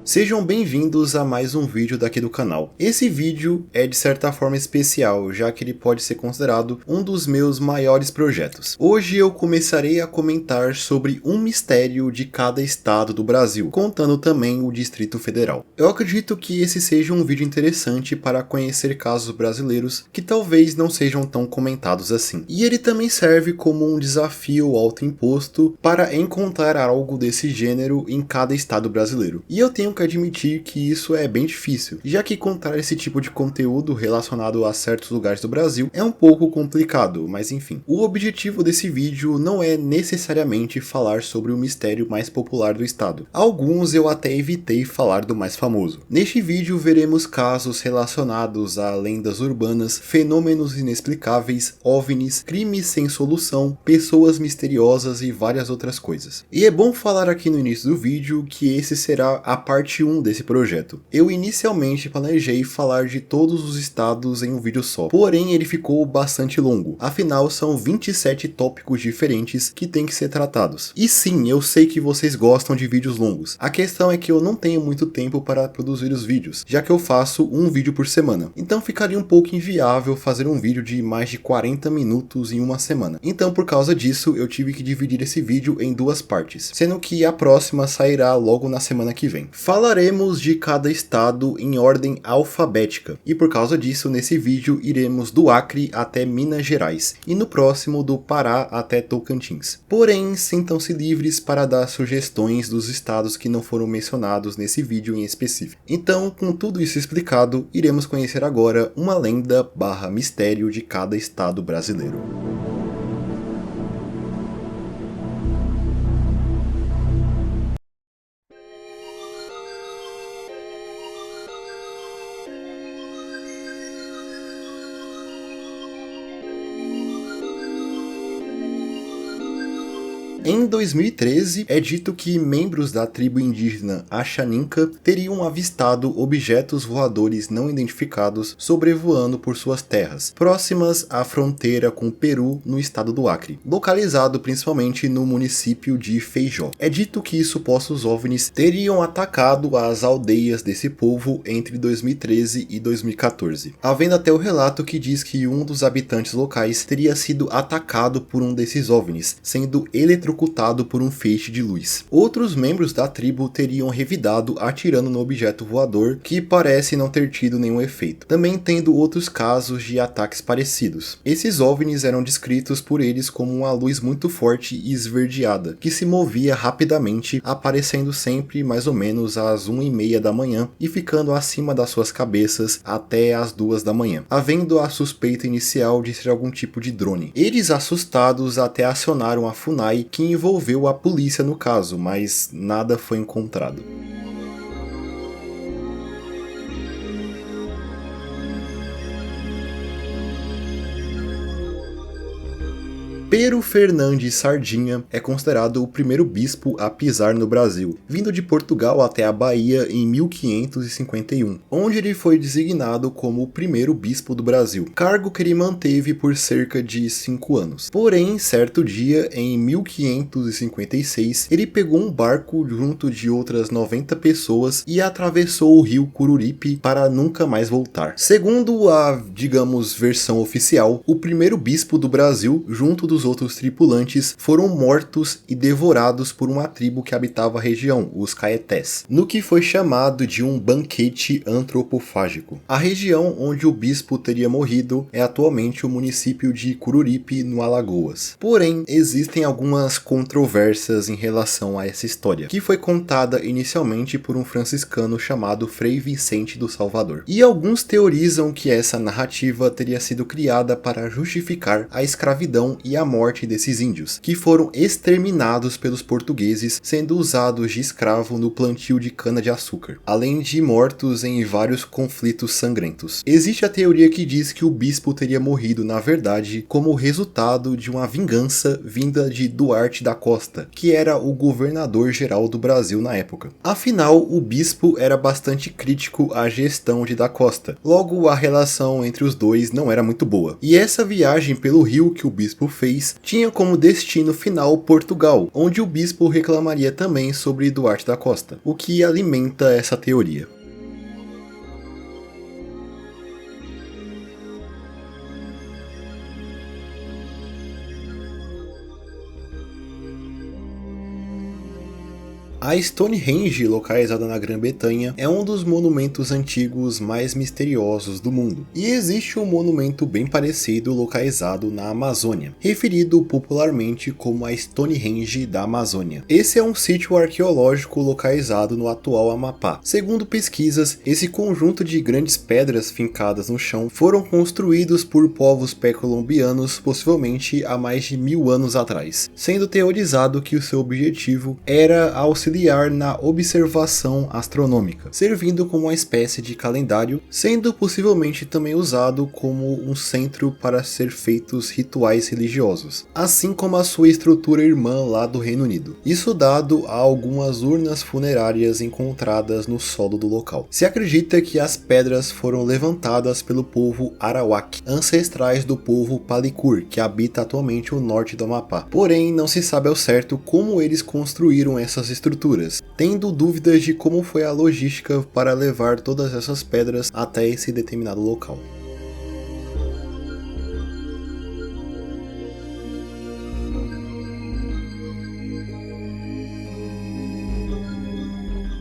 Sejam bem-vindos a mais um vídeo daqui do canal. Esse vídeo é de certa forma especial, já que ele pode ser considerado um dos meus maiores projetos. Hoje eu começarei a comentar sobre um mistério de cada estado do Brasil, contando também o Distrito Federal. Eu acredito que esse seja um vídeo interessante para conhecer casos brasileiros que talvez não sejam tão comentados assim. E ele também serve como um desafio autoimposto para encontrar algo desse gênero em cada estado brasileiro. E eu tenho que admitir que isso é bem difícil, já que contar esse tipo de conteúdo relacionado a certos lugares do Brasil é um pouco complicado, mas enfim. O objetivo desse vídeo não é necessariamente falar sobre o mistério mais popular do estado. Alguns eu até evitei falar do mais famoso. Neste vídeo veremos casos relacionados a lendas urbanas, fenômenos inexplicáveis, OVNIs, crimes sem solução, pessoas misteriosas e várias outras coisas. E é bom falar aqui no início do vídeo que esse será a parte 1 desse projeto. Eu inicialmente planejei falar de todos os estados em um vídeo só, porém ele ficou bastante longo, afinal são 27 tópicos diferentes que têm que ser tratados. E sim, eu sei que vocês gostam de vídeos longos, a questão é que eu não tenho muito tempo para produzir os vídeos, já que eu faço um vídeo por semana, então ficaria um pouco inviável fazer um vídeo de mais de 40 minutos em uma semana. Então por causa disso eu tive que dividir esse vídeo em duas partes, sendo que a próxima sairá logo na semana que vem. Falaremos de cada estado em ordem alfabética, e por causa disso nesse vídeo iremos do Acre até Minas Gerais, e no próximo do Pará até Tocantins. Porém, sintam-se livres para dar sugestões dos estados que não foram mencionados nesse vídeo em específico. Então, com tudo isso explicado, iremos conhecer agora uma lenda / mistério de cada estado brasileiro. Em 2013, é dito que membros da tribo indígena Axaninca teriam avistado objetos voadores não identificados sobrevoando por suas terras, próximas à fronteira com o Peru no estado do Acre, localizado principalmente no município de Feijó. É dito que supostos OVNIs teriam atacado as aldeias desse povo entre 2013 e 2014, havendo até o relato que diz que um dos habitantes locais teria sido atacado por um desses OVNIs, sendo eletrocutado por um feixe de luz. Outros membros da tribo teriam revidado atirando no objeto voador, que parece não ter tido nenhum efeito, também tendo outros casos de ataques parecidos. Esses OVNIs eram descritos por eles como uma luz muito forte e esverdeada, que se movia rapidamente, aparecendo sempre mais ou menos às 1h30 da manhã e ficando acima das suas cabeças até às 2 da manhã, havendo a suspeita inicial de ser algum tipo de drone. Eles, assustados, até acionaram a FUNAI, que envolveu a polícia no caso, mas nada foi encontrado. Pero Fernandes Sardinha é considerado o primeiro bispo a pisar no Brasil, vindo de Portugal até a Bahia em 1551, onde ele foi designado como o primeiro bispo do Brasil, cargo que ele manteve por cerca de 5 anos. Porém, certo dia, em 1556, ele pegou um barco junto de outras 90 pessoas e atravessou o rio Cururipe para nunca mais voltar. Segundo a, digamos, versão oficial, o primeiro bispo do Brasil, junto dos outros tripulantes, foram mortos e devorados por uma tribo que habitava a região, os Caetés, no que foi chamado de um banquete antropofágico. A região onde o bispo teria morrido é atualmente o município de Cururipe, no Alagoas. Porém, existem algumas controvérsias em relação a essa história, que foi contada inicialmente por um franciscano chamado Frei Vicente do Salvador. E alguns teorizam que essa narrativa teria sido criada para justificar a escravidão e a morte desses índios, que foram exterminados pelos portugueses, sendo usados de escravo no plantio de cana-de-açúcar, além de mortos em vários conflitos sangrentos. Existe a teoria que diz que o bispo teria morrido, na verdade, como resultado de uma vingança vinda de Duarte da Costa, que era o governador-geral do Brasil na época. Afinal, o bispo era bastante crítico à gestão de da Costa, logo a relação entre os dois não era muito boa. E essa viagem pelo rio que o bispo fez XVI tinha como destino final Portugal, onde o bispo reclamaria também sobre Duarte da Costa, o que alimenta essa teoria. A Stonehenge, localizada na Grã-Bretanha, é um dos monumentos antigos mais misteriosos do mundo. E existe um monumento bem parecido localizado na Amazônia, referido popularmente como a Stonehenge da Amazônia. Esse é um sítio arqueológico localizado no atual Amapá. Segundo pesquisas, esse conjunto de grandes pedras fincadas no chão foram construídos por povos pré-colombianos possivelmente há mais de 1000 anos atrás, sendo teorizado que o seu objetivo era auxiliar na observação astronômica, servindo como uma espécie de calendário, sendo possivelmente também usado como um centro para ser feitos rituais religiosos, assim como a sua estrutura irmã lá do Reino Unido. Isso dado a algumas urnas funerárias encontradas no solo do local. Se acredita que as pedras foram levantadas pelo povo Arawak, ancestrais do povo Palicur, que habita atualmente o norte do Amapá. Porém, não se sabe ao certo como eles construíram essas estruturas, tendo dúvidas de como foi a logística para levar todas essas pedras até esse determinado local.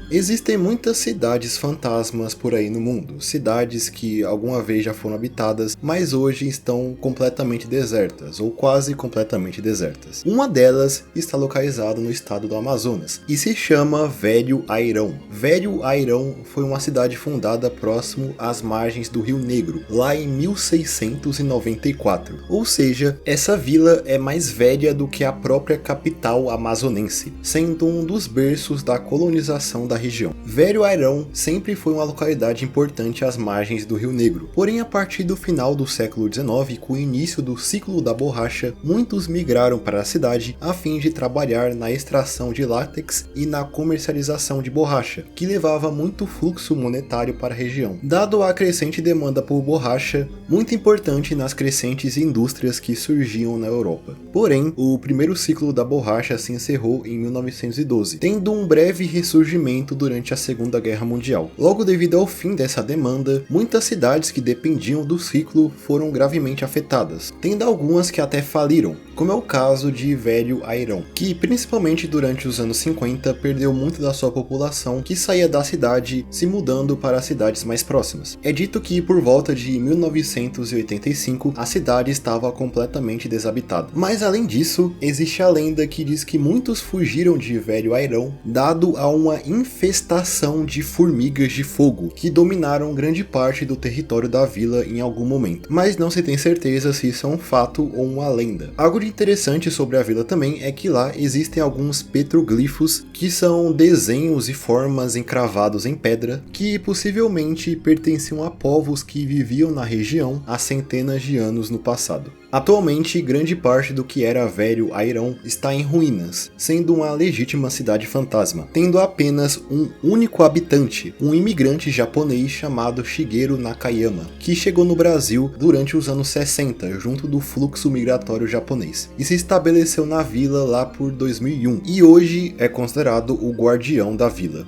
Existem muitas cidades fantasmas por aí no mundo, cidades que alguma vez já foram habitadas, mas hoje estão completamente desertas, ou quase completamente desertas. Uma delas está localizada no estado do Amazonas, e se chama Velho Airão. Velho Airão foi uma cidade fundada próximo às margens do Rio Negro, lá em 1694, ou seja, essa vila é mais velha do que a própria capital amazonense, sendo um dos berços da colonização da região. Velho Airão sempre foi uma localidade importante às margens do Rio Negro, porém a partir do final do século XIX, com o início do ciclo da borracha, muitos migraram para a cidade a fim de trabalhar na extração de látex e na comercialização de borracha, que levava muito fluxo monetário para a região, dado a crescente demanda por borracha, muito importante nas crescentes indústrias que surgiam na Europa. Porém, o primeiro ciclo da borracha se encerrou em 1912, tendo um breve ressurgimento durante a Segunda Guerra Mundial. Logo devido ao fim dessa demanda, muitas cidades que dependiam do ciclo foram gravemente afetadas, tendo algumas que até faliram, como é o caso de Velho Airão, que principalmente durante os anos 50 perdeu muito da sua população que saía da cidade se mudando para cidades mais próximas. É dito que por volta de 1985 a cidade estava completamente desabitada. Mas além disso, existe a lenda que diz que muitos fugiram de Velho Airão dado a uma infestação de formigas de fogo que dominaram grande parte do território da vila em algum momento, mas não se tem certeza se isso é um fato ou uma lenda. Algo de interessante sobre a vila também é que lá existem alguns petroglifos, que são desenhos e formas encravados em pedra que possivelmente pertenciam a povos que viviam na região há centenas de anos no passado. Atualmente, grande parte do que era Velho Airão está em ruínas, sendo uma legítima cidade fantasma, tendo apenas um único habitante, um imigrante japonês chamado Shigeru Nakayama, que chegou no Brasil durante os anos 60, junto do fluxo migratório japonês, e se estabeleceu na vila lá por 2001, e hoje é considerado o guardião da vila.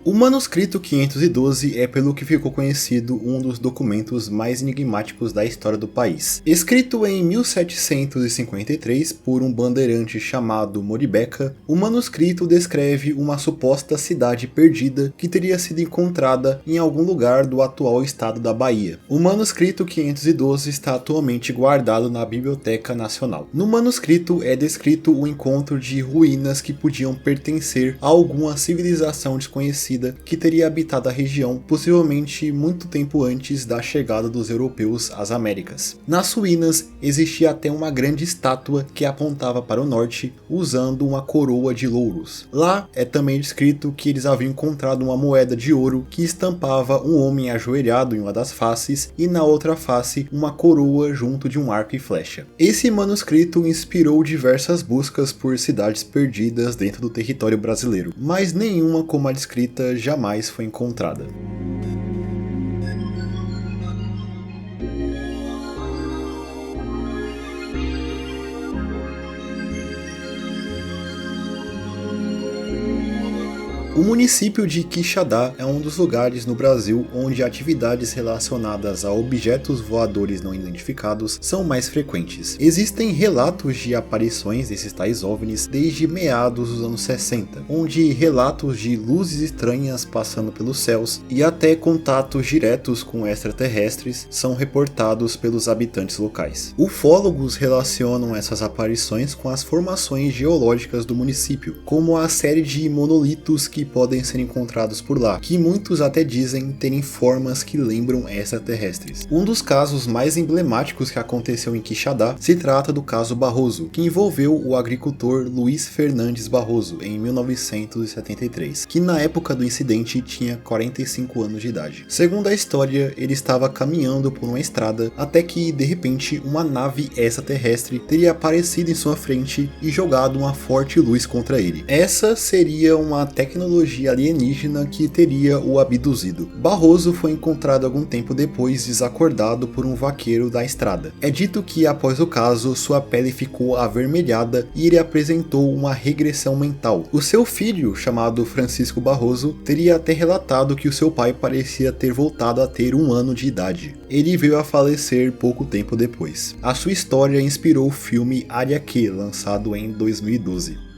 O manuscrito 512 é, pelo que ficou conhecido, um dos documentos mais enigmáticos da história do país. Escrito em 1753 por um bandeirante chamado Moribeca, o manuscrito descreve uma suposta cidade perdida que teria sido encontrada em algum lugar do atual estado da Bahia. O manuscrito 512 está atualmente guardado na Biblioteca Nacional. No manuscrito é descrito o encontro de ruínas que podiam pertencer a alguma civilização desconhecida desconhecida que teria habitado a região possivelmente muito tempo antes da chegada dos europeus às Américas. Nas ruínas existia até uma grande estátua que apontava para o norte usando uma coroa de louros. Lá é também descrito que eles haviam encontrado uma moeda de ouro que estampava um homem ajoelhado em uma das faces e na outra face uma coroa junto de um arco e flecha. Esse manuscrito inspirou diversas buscas por cidades perdidas dentro do território brasileiro, mas nenhuma como a descrita jamais foi encontrada. O município de Quixadá é um dos lugares no Brasil onde atividades relacionadas a objetos voadores não identificados são mais frequentes. Existem relatos de aparições desses tais OVNIs desde meados dos anos 60, onde relatos de luzes estranhas passando pelos céus e até contatos diretos com extraterrestres são reportados pelos habitantes locais. Ufólogos relacionam essas aparições com as formações geológicas do município, como a série de monolitos que podem ser encontrados por lá, que muitos até dizem terem formas que lembram extraterrestres. Um dos casos mais emblemáticos que aconteceu em Quixadá se trata do caso Barroso, que envolveu o agricultor Luiz Fernandes Barroso em 1973, que na época do incidente tinha 45 anos de idade. Segundo a história, ele estava caminhando por uma estrada até que, de repente, uma nave extraterrestre teria aparecido em sua frente e jogado uma forte luz contra ele. Essa seria uma tecnologia alienígena que teria o abduzido. Barroso foi encontrado algum tempo depois desacordado por um vaqueiro da estrada. É dito que após o caso, sua pele ficou avermelhada e ele apresentou uma regressão mental. O seu filho, chamado Francisco Barroso, teria até relatado que o seu pai parecia ter voltado a ter 1 ano de idade. Ele veio a falecer pouco tempo depois. A sua história inspirou o filme Área Q, lançado em 2012.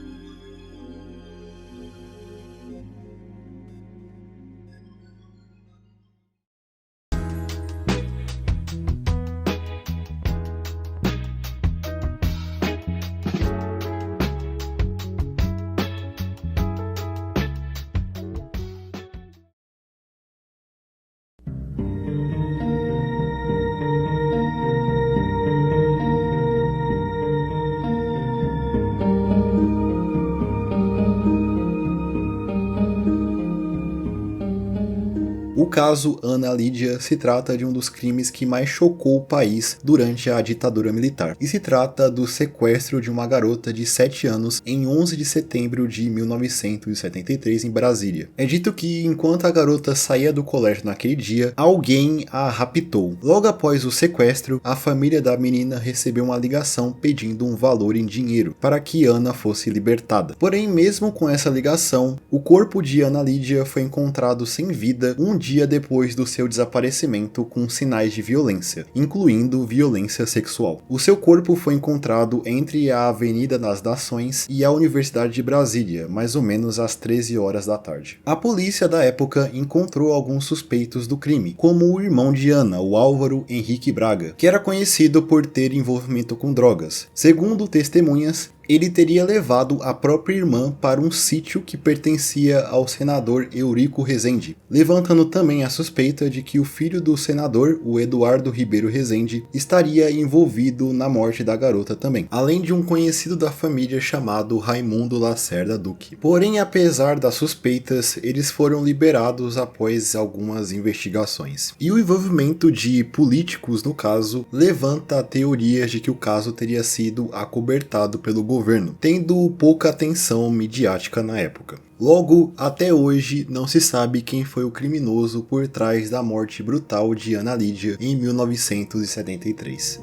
O caso Ana Lídia se trata de um dos crimes que mais chocou o país durante a ditadura militar, e se trata do sequestro de uma garota de 7 anos em 11 de setembro de 1973 em Brasília. É dito que enquanto a garota saía do colégio naquele dia, alguém a raptou. Logo após o sequestro, a família da menina recebeu uma ligação pedindo um valor em dinheiro para que Ana fosse libertada. Porém, mesmo com essa ligação, o corpo de Ana Lídia foi encontrado sem vida um dia depois do seu desaparecimento com sinais de violência, incluindo violência sexual. O seu corpo foi encontrado entre a Avenida das Nações e a Universidade de Brasília, mais ou menos às 13 horas da tarde. A polícia da época encontrou alguns suspeitos do crime, como o irmão de Ana, o Álvaro Henrique Braga, que era conhecido por ter envolvimento com drogas. Segundo testemunhas, ele teria levado a própria irmã para um sítio que pertencia ao senador Eurico Rezende, levantando também a suspeita de que o filho do senador, o Eduardo Ribeiro Rezende, estaria envolvido na morte da garota também, além de um conhecido da família chamado Raimundo Lacerda Duque. Porém, apesar das suspeitas, eles foram liberados após algumas investigações. E o envolvimento de políticos no caso levanta teorias de que o caso teria sido acobertado pelo governo, tendo pouca atenção midiática na época. Logo, até hoje, não se sabe quem foi o criminoso por trás da morte brutal de Ana Lídia em 1973.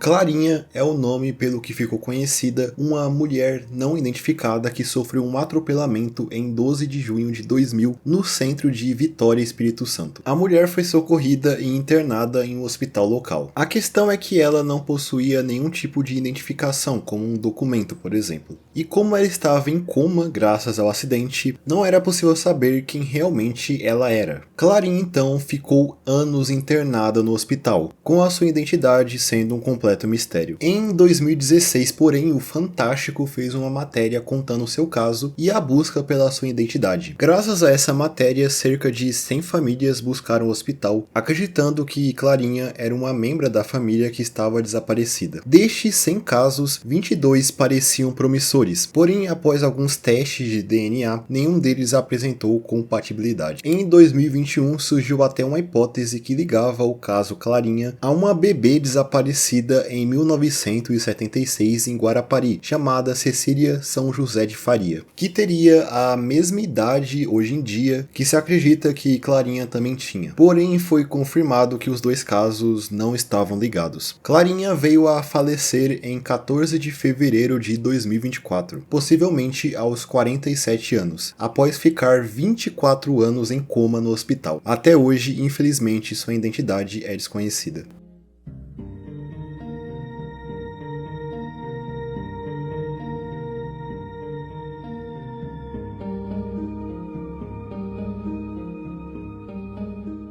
Clarinha é o nome pelo que ficou conhecida uma mulher não identificada que sofreu um atropelamento em 12 de junho de 2000 no centro de Vitória, Espírito Santo. A mulher foi socorrida e internada em um hospital local. A questão é que ela não possuía nenhum tipo de identificação, como um documento, por exemplo. E como ela estava em coma graças ao acidente, não era possível saber quem realmente ela era. Clarinha então ficou anos internada no hospital, com a sua identidade sendo um completo mistério. Em 2016, porém, o Fantástico fez uma matéria contando seu caso e a busca pela sua identidade. Graças a essa matéria, cerca de 100 famílias buscaram o hospital, acreditando que Clarinha era uma membra da família que estava desaparecida. Destes 100 casos, 22 pareciam promissores, porém, após alguns testes de DNA, nenhum deles apresentou compatibilidade. Em 2021, surgiu até uma hipótese que ligava o caso Clarinha a uma bebê desaparecida em 1976 em Guarapari, chamada Cecília São José de Faria, que teria a mesma idade hoje em dia que se acredita que Clarinha também tinha. Porém, foi confirmado que os dois casos não estavam ligados. Clarinha veio a falecer em 14 de fevereiro de 2024, possivelmente aos 47 anos, após ficar 24 anos em coma no hospital. Até hoje, infelizmente, sua identidade é desconhecida.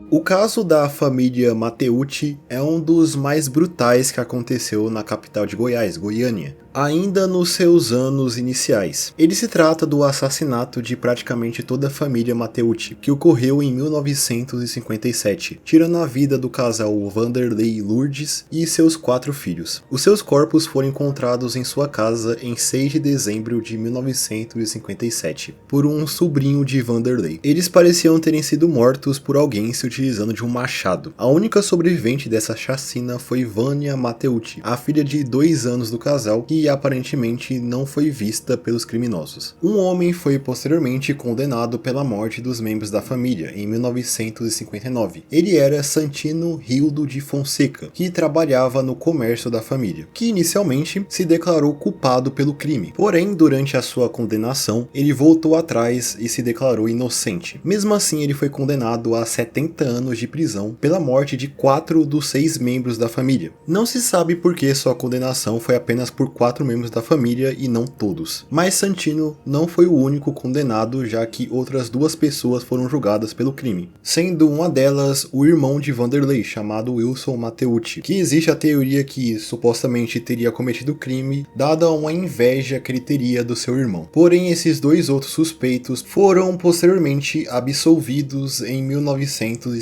O caso da família Mateucci é um dos mais brutais que aconteceu na capital de Goiás, Goiânia, ainda nos seus anos iniciais. Ele se trata do assassinato de praticamente toda a família Mateucci, que ocorreu em 1957, tirando a vida do casal Vanderlei Lourdes e seus 4 filhos. Os seus corpos foram encontrados em sua casa em 6 de dezembro de 1957, por um sobrinho de Vanderlei. Eles pareciam terem sido mortos por alguém se utilizando de um machado. A única sobrevivente dessa chacina foi Vânia Mateucci, a filha de 2 anos do casal, que aparentemente não foi vista pelos criminosos. Um homem foi posteriormente condenado pela morte dos membros da família em 1959. Ele era Santino Rildo de Fonseca, que trabalhava no comércio da família, que inicialmente se declarou culpado pelo crime. Porém, durante a sua condenação, ele voltou atrás e se declarou inocente. Mesmo assim, ele foi condenado a 70 anos de prisão pela morte de 4 dos 6 membros da família. Não se sabe por que sua condenação foi apenas por 4 membros da família e não todos. Mas Santino não foi o único condenado, já que outras 2 pessoas foram julgadas pelo crime, sendo uma delas o irmão de Vanderlei, chamado Wilson Mateucci, que existe a teoria que supostamente teria cometido o crime dada uma inveja que ele teria do seu irmão. Porém, esses 2 outros suspeitos foram posteriormente absolvidos em 1963.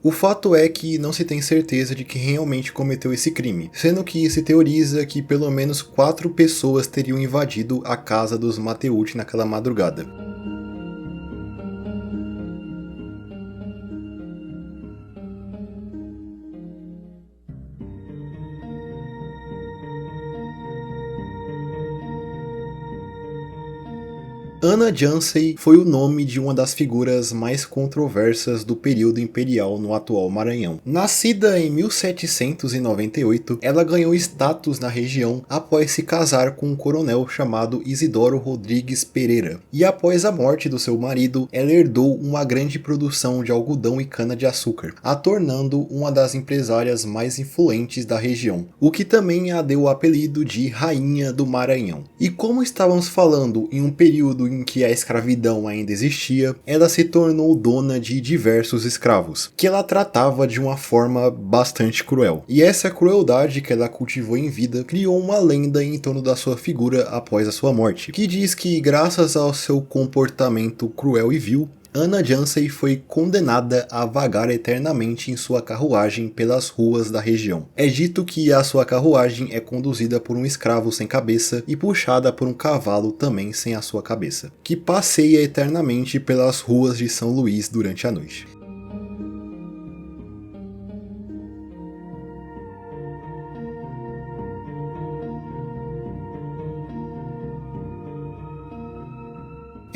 O fato é que não se tem certeza de que realmente cometeu esse crime, sendo que se teoriza que pelo menos 4 pessoas teriam invadido a casa dos Mateucci naquela madrugada. Ana Jansey foi o nome de uma das figuras mais controversas do período imperial no atual Maranhão. Nascida em 1798, ela ganhou status na região após se casar com um coronel chamado Isidoro Rodrigues Pereira, e após a morte do seu marido, ela herdou uma grande produção de algodão e cana-de-açúcar, a tornando uma das empresárias mais influentes da região, o que também a deu o apelido de Rainha do Maranhão. E como estávamos falando em um período em que a escravidão ainda existia, ela se tornou dona de diversos escravos, que ela tratava de uma forma bastante cruel. E essa crueldade que ela cultivou em vida criou uma lenda em torno da sua figura após a sua morte, que diz que graças ao seu comportamento cruel e vil, Ana Jansey foi condenada a vagar eternamente em sua carruagem pelas ruas da região. É dito que a sua carruagem é conduzida por um escravo sem cabeça e puxada por um cavalo também sem a sua cabeça, que passeia eternamente pelas ruas de São Luís durante a noite.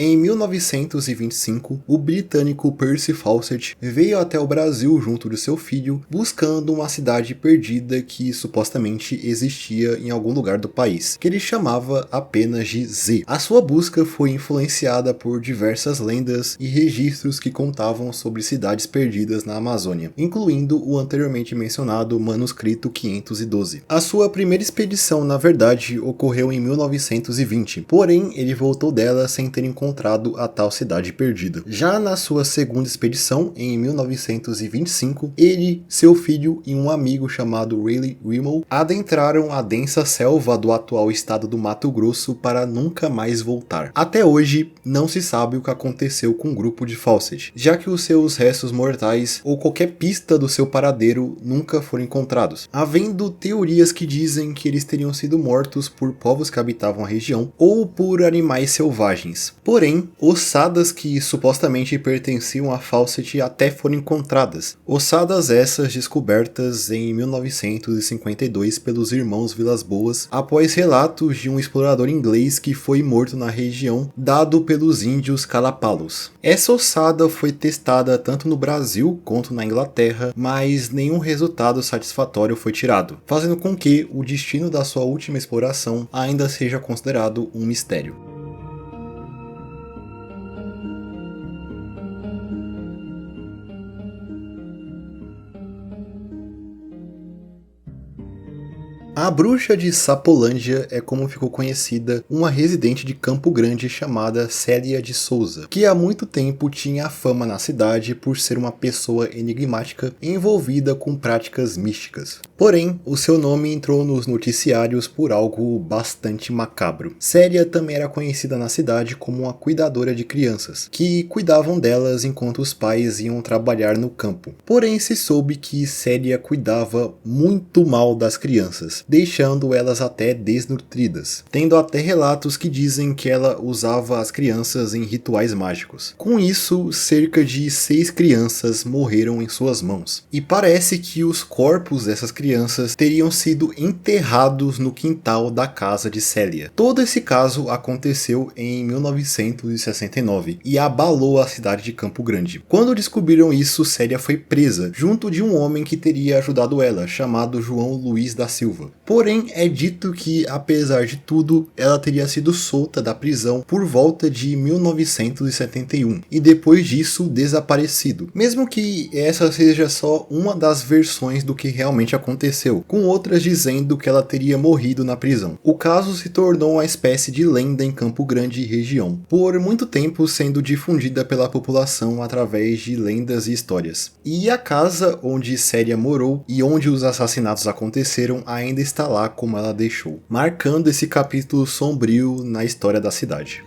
Em 1925, o britânico Percy Fawcett veio até o Brasil junto de seu filho, buscando uma cidade perdida que supostamente existia em algum lugar do país, que ele chamava apenas de Z. A sua busca foi influenciada por diversas lendas e registros que contavam sobre cidades perdidas na Amazônia, incluindo o anteriormente mencionado manuscrito 512. A sua primeira expedição, na verdade, ocorreu em 1920, porém ele voltou dela sem ter encontrado a tal cidade perdida. Já na sua segunda expedição, em 1925, ele, seu filho e um amigo chamado Rayleigh Rimel adentraram a densa selva do atual estado do Mato Grosso para nunca mais voltar. Até hoje, não se sabe o que aconteceu com o grupo de Fawcett, já que os seus restos mortais ou qualquer pista do seu paradeiro nunca foram encontrados, havendo teorias que dizem que eles teriam sido mortos por povos que habitavam a região ou por animais selvagens. Porém, ossadas que supostamente pertenciam a Fawcett até foram encontradas. Ossadas essas descobertas em 1952 pelos irmãos Vilas Boas, após relatos de um explorador inglês que foi morto na região, dado pelos índios Calapalos. Essa ossada foi testada tanto no Brasil quanto na Inglaterra, mas nenhum resultado satisfatório foi tirado, fazendo com que o destino da sua última exploração ainda seja considerado um mistério. A bruxa de Sapolândia é como ficou conhecida uma residente de Campo Grande chamada Célia de Souza, que há muito tempo tinha a fama na cidade por ser uma pessoa enigmática envolvida com práticas místicas. Porém, o seu nome entrou nos noticiários por algo bastante macabro. Célia também era conhecida na cidade como uma cuidadora de crianças, que cuidavam delas enquanto os pais iam trabalhar no campo. Porém, se soube que Célia cuidava muito mal das crianças, deixando elas até desnutridas, tendo até relatos que dizem que ela usava as crianças em rituais mágicos. Com isso, cerca de 6 crianças morreram em suas mãos, e parece que os corpos dessas crianças teriam sido enterrados no quintal da casa de Célia. Todo esse caso aconteceu em 1969 e abalou a cidade de Campo Grande. Quando descobriram isso, Célia foi presa, junto de um homem que teria ajudado ela, chamado João Luiz da Silva. Porém, é dito que, apesar de tudo, ela teria sido solta da prisão por volta de 1971 e depois disso desaparecido. Mesmo que essa seja só uma das versões do que realmente aconteceu, com outras dizendo que ela teria morrido na prisão. O caso se tornou uma espécie de lenda em Campo Grande e região, por muito tempo sendo difundida pela população através de lendas e histórias. E a casa onde Célia morou e onde os assassinatos aconteceram ainda está lá como ela deixou, marcando esse capítulo sombrio na história da cidade.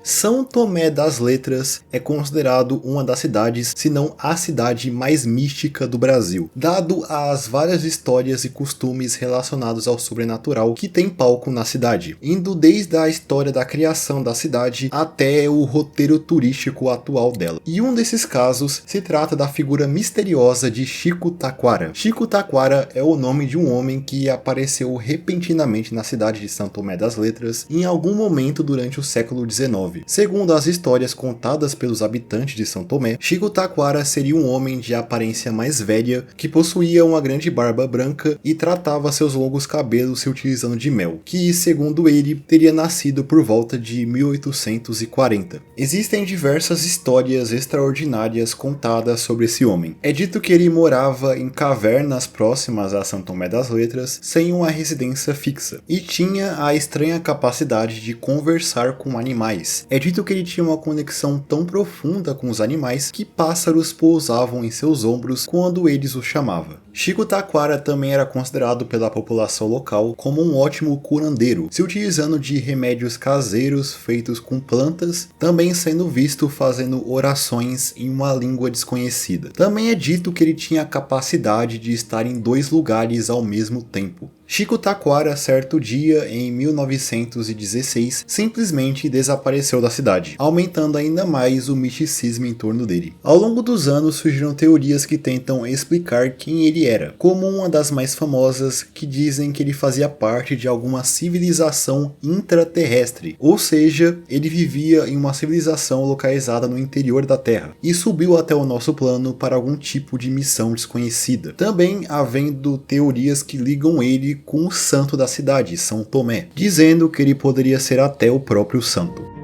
São Tomé das Letras é considerado uma das cidades, se não a cidade mais mística do Brasil, dado as várias histórias e costumes relacionados ao sobrenatural que tem palco na cidade, indo desde a história da criação da cidade até o roteiro turístico atual dela. E um desses casos se trata da figura misteriosa de Chico Taquara. Chico Taquara é o nome de um homem que apareceu repentinamente na cidade de São Tomé das Letras em algum momento durante o século XIX. Segundo as histórias contadas pelos habitantes de São Tomé, Chico Taquara seria um homem de aparência mais velha que possuía uma grande barba branca e tratava seus longos cabelos se utilizando de mel, que, segundo ele, teria nascido por volta de 1840. Existem diversas histórias extraordinárias contadas sobre esse homem. É dito que ele morava em cavernas próximas a São Tomé das Letras, sem uma residência fixa, e tinha a estranha capacidade de conversar com animais. É dito que ele tinha uma conexão tão profunda com os animais que pássaros pousavam em seus ombros quando eles o chamavam. Chico Taquara também era considerado pela população local como um ótimo curandeiro, se utilizando de remédios caseiros feitos com plantas, também sendo visto fazendo orações em uma língua desconhecida. Também é dito que ele tinha a capacidade de estar em 2 lugares ao mesmo tempo. Chico Taquara, certo dia, em 1916, simplesmente desapareceu da cidade, aumentando ainda mais o misticismo em torno dele. Ao longo dos anos surgiram teorias que tentam explicar quem ele era, como uma das mais famosas que dizem que ele fazia parte de alguma civilização intraterrestre, ou seja, ele vivia em uma civilização localizada no interior da Terra e subiu até o nosso plano para algum tipo de missão desconhecida. Também havendo teorias que ligam ele com o santo da cidade, São Tomé, dizendo que ele poderia ser até o próprio santo.